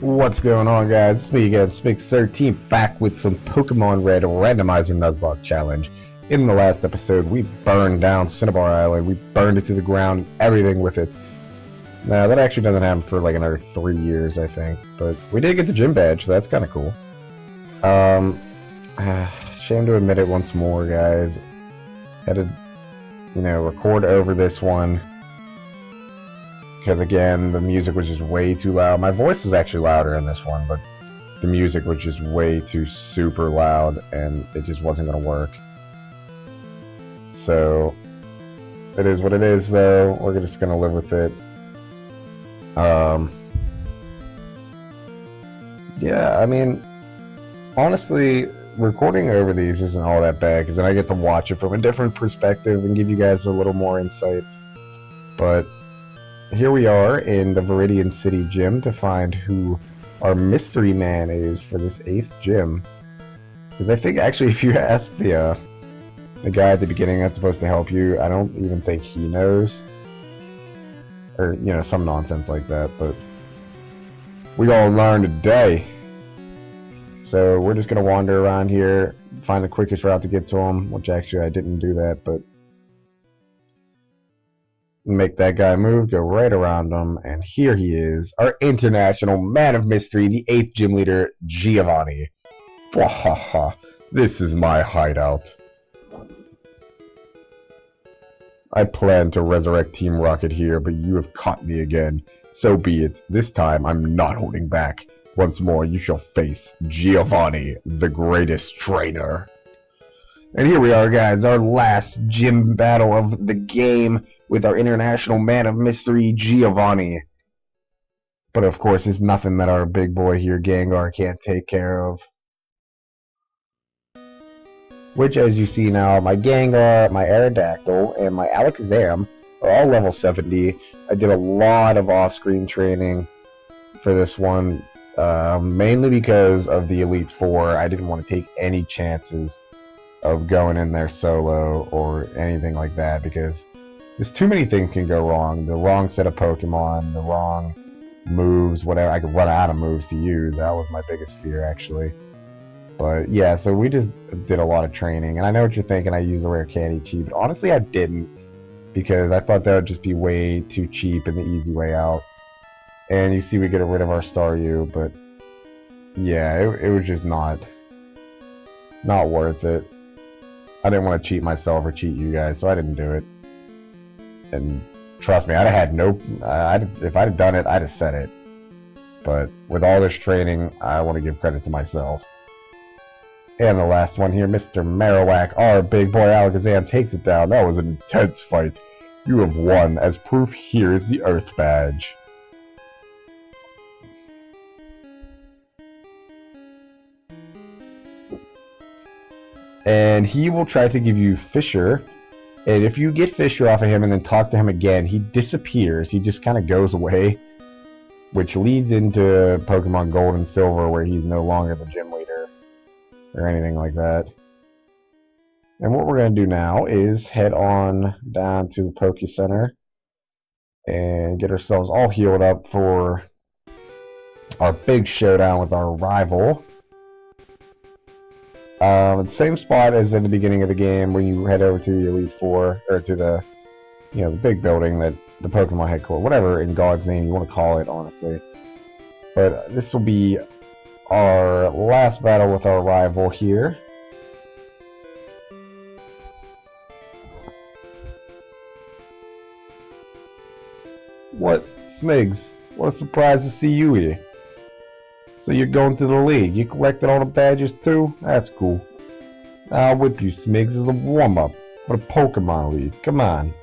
What's going on, guys? It's me again, Smix13, back with some Pokemon Red Randomizer Nuzlocke Challenge. In the last episode, we burned down Cinnabar Island. We burned it to the ground, everything with it. Now, that actually doesn't happen for like another 3 years, I think. But we did get the gym badge, so that's kind of cool. Shame to admit it once more, guys. Had to, record over this one. Because again, the music was just way too loud. My voice is actually louder in this one, but the music was just way too super loud, and it just wasn't going to work. So, it is what it is, though. We're just going to live with it. Yeah, I mean, honestly, recording over these isn't all that bad, because then I get to watch it from a different perspective and give you guys a little more insight. But here we are in the Viridian City gym to find who our mystery man is for this 8th gym. Because I think actually if you ask the guy at the beginning that's supposed to help you, I don't even think he knows. Or, some nonsense like that, but we gonna learn today. So we're just gonna wander around here, find the quickest route to get to him, which actually I didn't do that, but make that guy move, go right around him, and here he is, our international man of mystery, the 8th gym leader, Giovanni. Wahaha, this is my hideout. I planned to resurrect Team Rocket here, but you have caught me again. So be it. This time, I'm not holding back. Once more, you shall face Giovanni, the greatest trainer. And here we are, guys, our last gym battle of the game with our international man of mystery, Giovanni. But of course, there's nothing that our big boy here, Gengar, can't take care of. Which, as you see now, my Gengar, my Aerodactyl, and my Alakazam are all level 70. I did a lot of off-screen training for this one, mainly because of the Elite Four. I didn't want to take any chances of going in there solo or anything like that, because there's too many things can go wrong. The wrong set of Pokemon, the wrong moves, whatever. I could run out of moves to use. That was my biggest fear, actually. But yeah, so we just did a lot of training. And I know what you're thinking, I used a rare candy cheat, but honestly I didn't, because I thought that would just be way too cheap and the easy way out. And you see we get rid of our Staryu, but yeah, it was just not worth it. I didn't want to cheat myself or cheat you guys, so I didn't do it. And trust me, I'd have had no... if I'd have done it, I'd have said it. But with all this training, I want to give credit to myself. And the last one here, Mr. Marowak, our big boy Alakazam takes it down. That was an intense fight. You have won. As proof, here is the Earth Badge. And he will try to give you Fisher. And if you get Fisher off of him and then talk to him again, he disappears. He just kind of goes away. Which leads into Pokemon Gold and Silver, where he's no longer the gym leader or anything like that. And what we're going to do now is head on down to the Poke Center and get ourselves all healed up for our big showdown with our rival. The same spot as in the beginning of the game when you head over to the Elite Four, or to the, the big building, that the Pokemon headquarters, whatever in God's name you want to call it, honestly. But this will be our last battle with our rival here. What, Smigs? What a surprise to see you here. So you're going to the league. You collected all the badges too? That's cool. I'll whip you, Smigs, as a warm-up for the Pokemon League. Come on.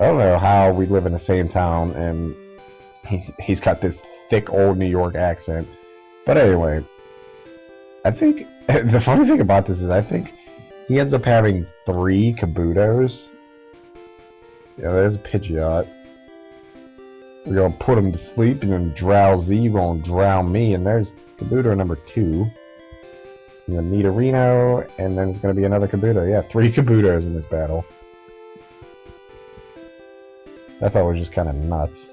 I don't know how we live in the same town and he's got this thick old New York accent. But anyway, I think the funny thing about this is I think he ends up having 3 Kabutos. Yeah, there's a Pidgeot. We're gonna put him to sleep, and then Drowsy gonna drown me, and there's Kabuto number 2. And then Nidorino, and then it's gonna be another Kabuto. Yeah, 3 Kabutos in this battle. I thought it was just kind of nuts.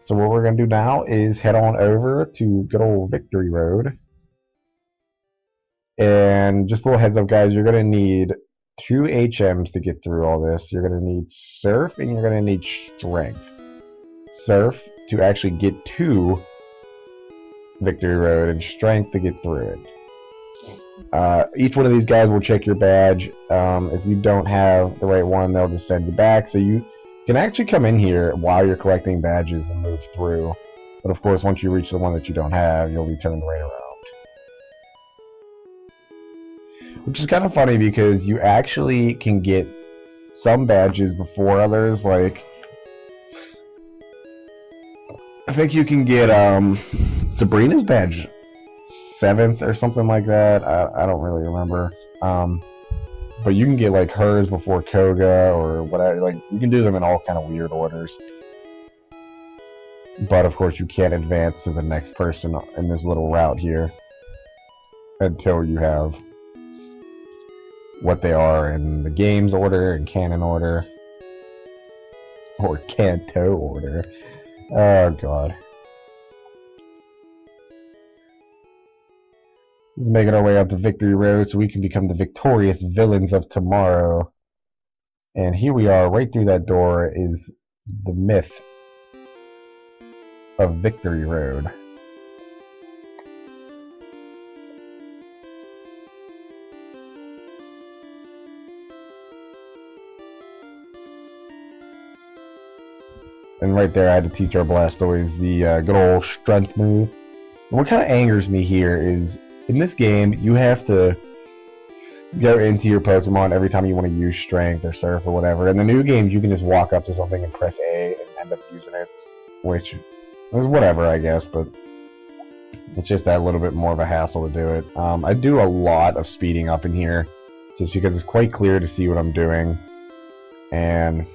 So what we're going to do now is head on over to good old Victory Road. And just a little heads up, guys, you're going to need 2 HMs to get through all this. You're going to need Surf and you're going to need Strength. Surf to actually get to Victory Road and Strength to get through it. Each one of these guys will check your badge. If you don't have the right one, they'll just send you back. So you can actually come in here while you're collecting badges and move through. But of course, once you reach the one that you don't have, you'll be turned right around. Which is kind of funny because you actually can get some badges before others. Like, I think you can get Sabrina's badge 7th or something like that. I don't really remember. But you can get like hers before Koga or whatever. Like, you can do them in all kind of weird orders. But of course, you can't advance to the next person in this little route here until you have what they are in the game's order and canon order. Or Kanto order. Oh god. Just making our way up to Victory Road so we can become the victorious villains of tomorrow. And here we are, right through that door is the myth of Victory Road. And right there, I had to teach our Blastoise the good old strength move. And what kind of angers me here is, in this game, you have to go into your Pokemon every time you want to use Strength or Surf or whatever. In the new games, you can just walk up to something and press A and end up using it, which is whatever, I guess, but it's just that little bit more of a hassle to do it. I do a lot of speeding up in here, just because it's quite clear to see what I'm doing, and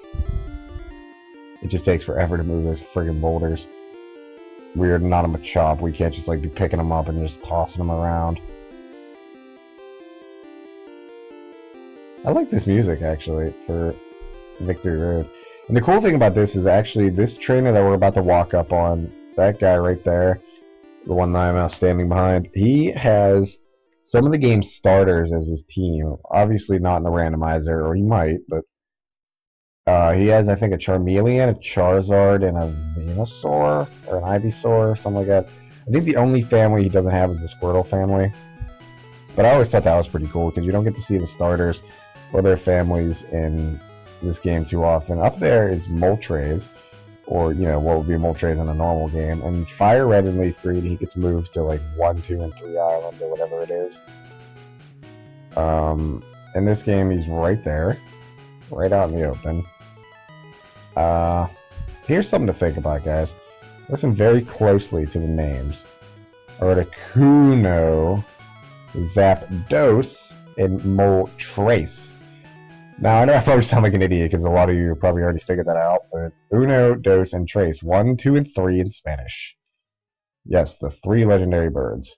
it just takes forever to move those friggin' boulders. We're not a Machop. We can't just like be picking them up and just tossing them around. I like this music actually for Victory Road. And the cool thing about this is actually this trainer that we're about to walk up on, that guy right there, the one that I'm now standing behind, he has some of the game's starters as his team. Obviously not in the randomizer, or he might, but he has, I think, a Charmeleon, a Charizard, and a Venusaur, or an Ivysaur, or something like that. I think the only family he doesn't have is the Squirtle family. But I always thought that was pretty cool, because you don't get to see the starters or their families in this game too often. Up there is Moltres, or, you know, what would be Moltres in a normal game. And Fire Red and Leaf Green, he gets moved to, like, 1, 2, and 3 Island, or whatever it is. In this game, he's right there. Right out in the open. Here's something to think about, guys. Listen very closely to the names. Articuno, Zapdos, and Moltres. Now, I know I probably sound like an idiot because a lot of you probably already figured that out, but Uno, Dos, and Tres. 1, 2, and 3 in Spanish. Yes, the 3 legendary birds.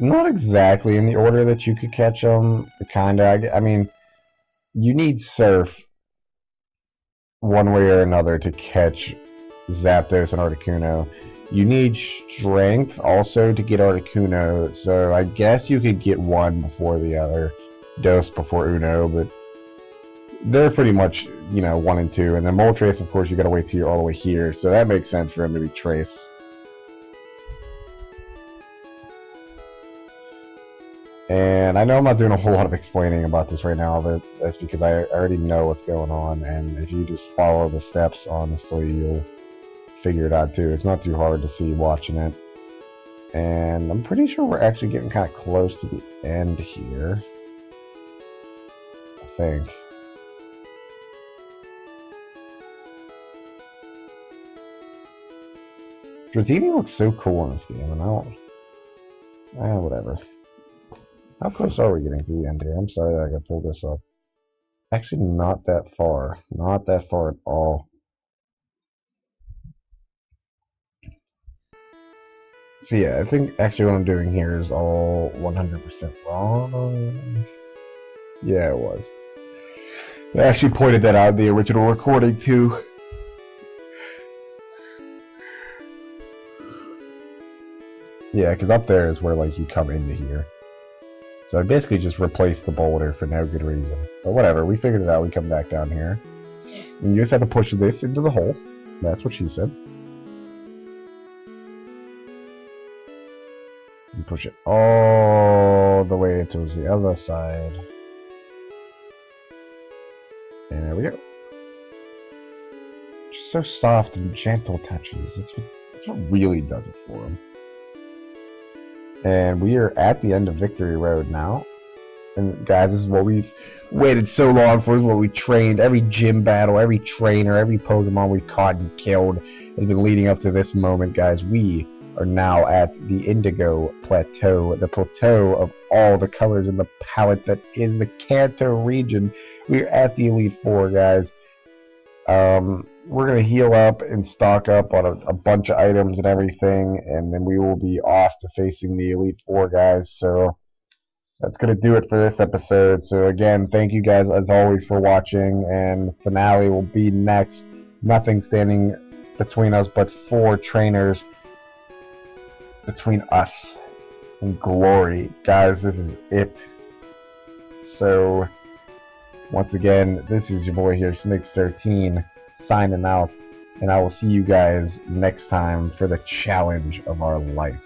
Not exactly in the order that you could catch them, kinda. I mean, you need Surf one way or another to catch Zapdos and Articuno. You need Strength also to get Articuno, so I guess you could get one before the other, Dos before Uno, but they're pretty much, you know, 1 and 2. And then Moltres, of course, you gotta wait till you're all the way here, so that makes sense for him to be Trace. And I know I'm not doing a whole lot of explaining about this right now, but that's because I already know what's going on, and if you just follow the steps, honestly, you'll figure it out too. It's not too hard to see watching it. And I'm pretty sure we're actually getting kind of close to the end here. I think. Dratini looks so cool in this game, and I don't... whatever. How close are we getting to the end here? I'm sorry that I gotta pull this up. Actually, not that far. Not that far at all. So yeah, I think actually what I'm doing here is all 100% wrong. Yeah, it was. I actually pointed that out in the original recording too. Yeah, because up there is where like you come into here. So I basically just replaced the boulder for no good reason. But whatever, we figured it out. We come back down here. And you just have to push this into the hole. That's what she said. And push it all the way towards the other side. And there we go. Just so soft and gentle touches. That's what really does it for him. And we are at the end of Victory Road now. And guys, this is what we've waited so long for. This is what we trained. Every gym battle, every trainer, every Pokemon we've caught and killed has been leading up to this moment, guys. We are now at the Indigo Plateau, the plateau of all the colors in the palette that is the Kanto region. We're at the Elite Four, guys. We're going to heal up and stock up on a bunch of items and everything, and then we will be off to facing the Elite Four, guys. So that's going to do it for this episode. So again, thank you guys as always for watching, and finale will be next. Nothing standing between us but 4 trainers between us and glory. Guys, this is it. So once again, this is your boy here, Smix13, signing out, and I will see you guys next time for the challenge of our life.